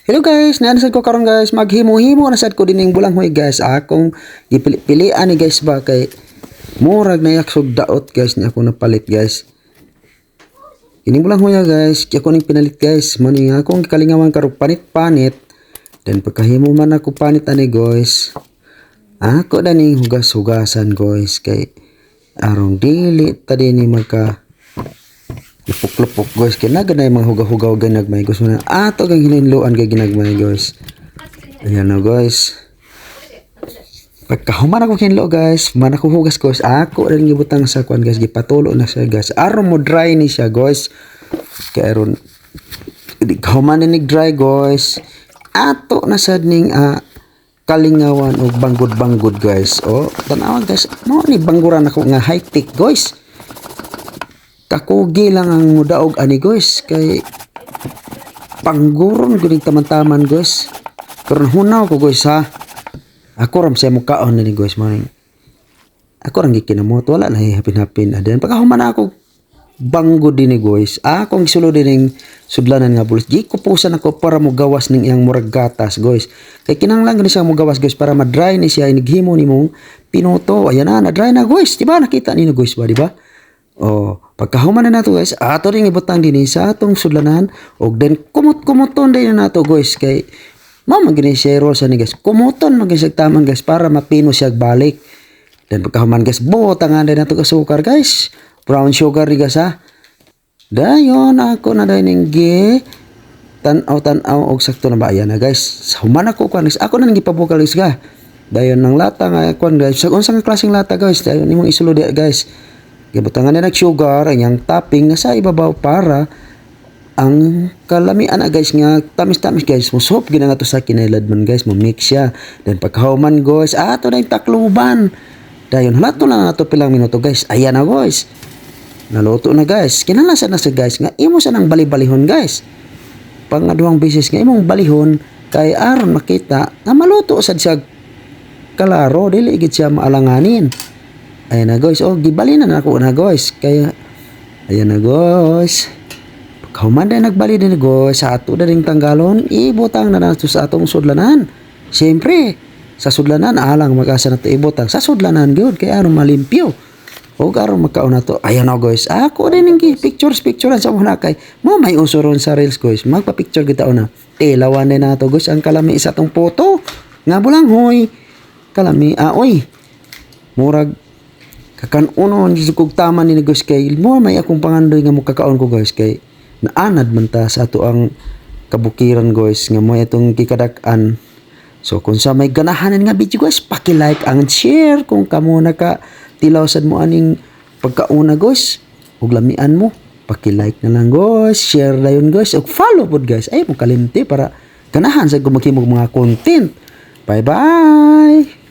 Hello guys, naanasad ko karon guys, maghimo-himo na sad ko dining bulanghoy guys. Akong gipili-pilian ni guys ba kay murag na yaksog daot guys ni ako napalit guys. Kining bulanghoy guys, kaya ko ning pinalit guys. Mo ning akong gikalingawan karo panit-panit. Then pagkahimo man ako panit ani guys. Ako daning hugas-hugasan guys kay arong dili ta dinhi magka lupok-lupok guys kaya naganay mga hugaw-hugaw ginagmay guys na ato kang hininluan kay ginagmay guys. Ayan na guys, pagkahuman ako kinlo guys man ako hugas guys ako rin gibutang sa kuan guys, gipatulo na siya guys aron mo dry ni siya guys. Kaya aron di kahuman ni dry guys ato na sad ning kalingawan o banggod-banggod guys. O tanawan guys, mo ni bangguran ako nga high tech guys. Kakugi lang ang mudaog ani guys kay pangguron guning taman-taman guys. Karon hunaw ko guys ha. Ako ram siya mukaon ni guys man. Ako rang gikinamot wala na hapin-hapin. Adan pagkahuman ako banggod din ni guys. Akong gisulo din sudlanan nga bulis. Gi ko pusan ako para mo gawas ning iyang murag gatas guys. Kay kinahanglan gani siya mo gawas guys para ma-dry ni siya inighimo nimo pinuto. Ayan na dry na guys. Diba nakita niyo guys ba diba? Oh, pagkahuman na nato guys, ato ring ibutang dinhi sa atong sudlanan og then kumot-kumoton din na nato guys kay mao man gini siya roll sa ni guys. Kumuton man gyud taman guys para mapino siya balik. Then pagkahuman guys, butangan din nato sukar guys. Brown sugar ri guys ha. Dayon ako na dining gi tan-aw og sakto na ba yan na guys. Human ako kuan guys. Ako na nang gipabukal guys ga. Dayon nang lata nga kuan guys. Sa unsang klaseng lata guys, dayon imong isulo di guys. Gibutangan na nag-sugar ang topping na sa ibabaw para ang kalamian na guys nga tamis-tamis guys musop gina nga to sa kinailad man guys mo mix siya. Then pagkahuman guys ato na yung takluban. Dayon halato lang nato pilang minuto guys. Ayan na guys. Naluto na guys. Kinalasan na sa guys nga imo sa nang bali-balihon guys. Pangaduhang beses nga imong balihon kay aron makita nga maluto sad siya kalaro dili gid siya maalanganin. Ayan na guys, oh gibali na ako na guys. Kaya ayan na guys. Pagkahuman na nagbali din guys sa ato na ring tanggalon, ibutang na nato sa atong sudlanan. Siyempre, sa sudlanan alang magasa nato ibutang sa sudlanan gyud kay aron malimpyo. O aron makaon nato. Ayan na guys. Ako din ning picturean sa una kay mo may usuron sa reels guys. Magpa-picture kita una. Lawan na nato guys ang kalami sa atong photo. Nga bulanghoy. Kalami oy. Murag kakan-unon kog taman ni guys kay mo may akong pangandoy nga mukakaon ko guys kay naanad man ta sa ato ang kabukiran guys nga mo itong kikadak-an. So kung sa may ganahanan nga video guys, paki-like and share kung kamo naka tilaw sad mo aning pagkauna guys ug lamian mo. Paki-like na lang guys, share dayon guys ug follow pod guys. Ay mo kalimti para ganahan sa gumahimo mga content. Bye bye.